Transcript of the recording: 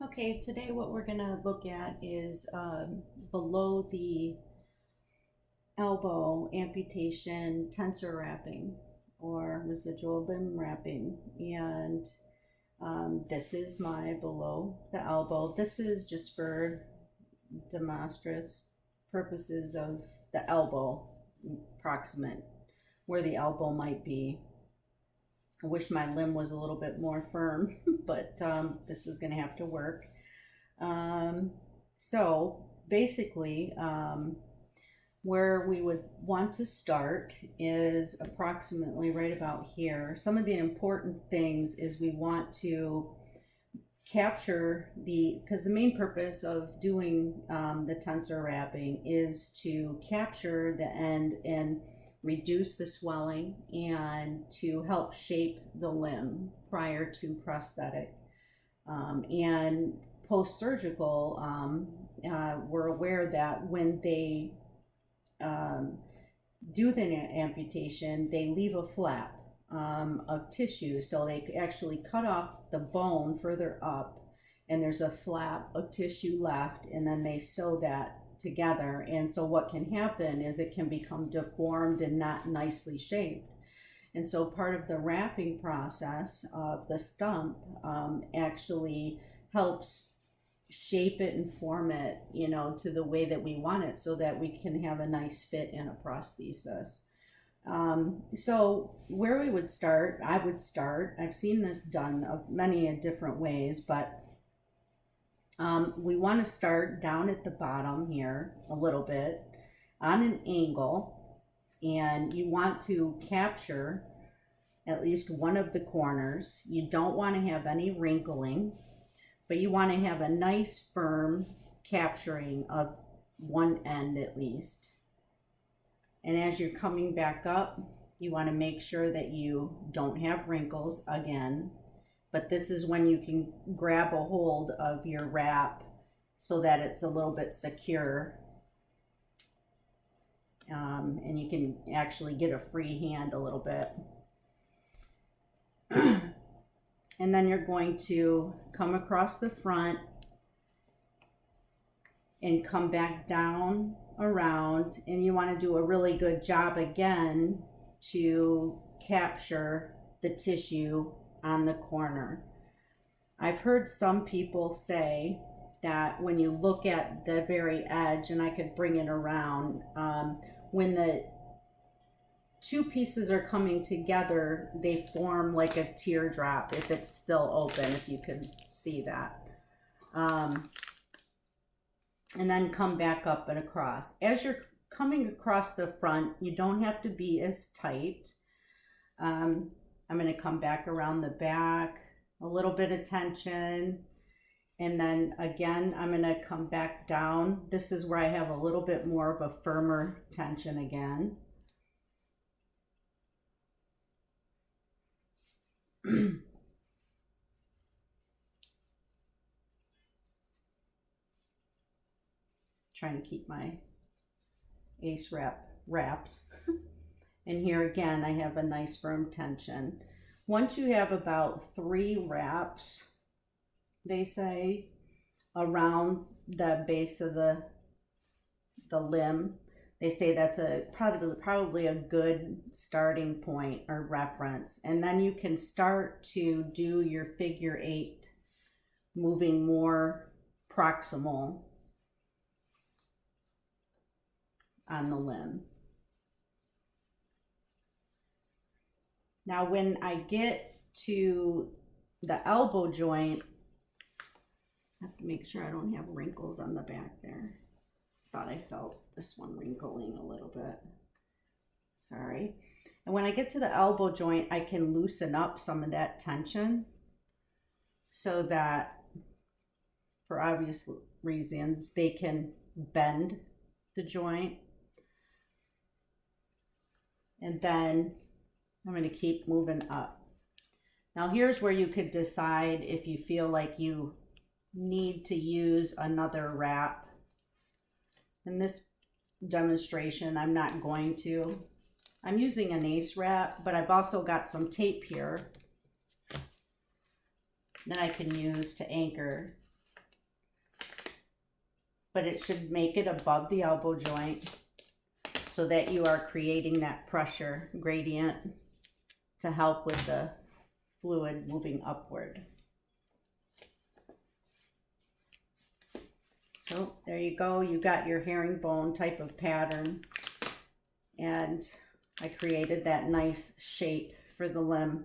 Okay, today what we're gonna look at is below the elbow amputation tensor wrapping or residual limb wrapping. And this is my below the elbow. This is just for demonstrative purposes of the elbow, proximate where the elbow might be. I wish my limb was a little bit more firm, but this is going to have to work. So basically, where we would want to start is approximately right about here. Some of the important things is we want to capture because the main purpose of doing the tensor wrapping is to capture the end and reduce the swelling and to help shape the limb prior to prosthetic. And post-surgical, we're aware that when they do the amputation, they leave a flap of tissue. So they actually cut off the bone further up, and there's a flap of tissue left, and then they sew that together. And so what can happen is it can become deformed and not nicely shaped. And so part of the wrapping process of the stump actually helps shape it and form it, to the way that we want it so that we can have a nice fit in a prosthesis. So where we would start, I've seen this done of many different ways, but we want to start down at the bottom here a little bit on an angle, and you want to capture at least one of the corners. You don't want to have any wrinkling, but you want to have a nice firm capturing of one end at least. And as you're coming back up, you want to make sure that you don't have wrinkles again. But this is when you can grab a hold of your wrap so that it's a little bit secure. And you can actually get a free hand a little bit. And then you're going to come across the front and come back down around, and you want to do a really good job again to capture the tissue on the corner. I've heard some people say that when you look at the very edge, and I could bring it around, when the two pieces are coming together, they form like a teardrop if it's still open, if you can see that. And then come back up and across. As you're coming across the front, you don't have to be as tight. I'm going to come back around the back, a little bit of tension, and then again I'm going to come back down. This is where I have a little bit more of a firmer tension again. Trying to keep my ace wrap wrapped. And here again, I have a nice firm tension. Once you have about 3 wraps, they say, around the base of the limb, they say that's probably a good starting point or reference. And then you can start to do your figure 8, moving more proximal on the limb. Now when I get to the elbow joint, I have to make sure I don't have wrinkles on the back there. Thought I felt this one wrinkling a little bit. Sorry. And when I get to the elbow joint, I can loosen up some of that tension so that, for obvious reasons, they can bend the joint. And then I'm going to keep moving up. Now here's where you could decide if you feel like you need to use another wrap. In this demonstration, I'm not going to. I'm using an ace wrap, but I've also got some tape here that I can use to anchor but it should make it above the elbow joint so that you are creating that pressure gradient to help with the fluid moving upward. So there you go, you got your herringbone type of pattern, and I created that nice shape for the limb.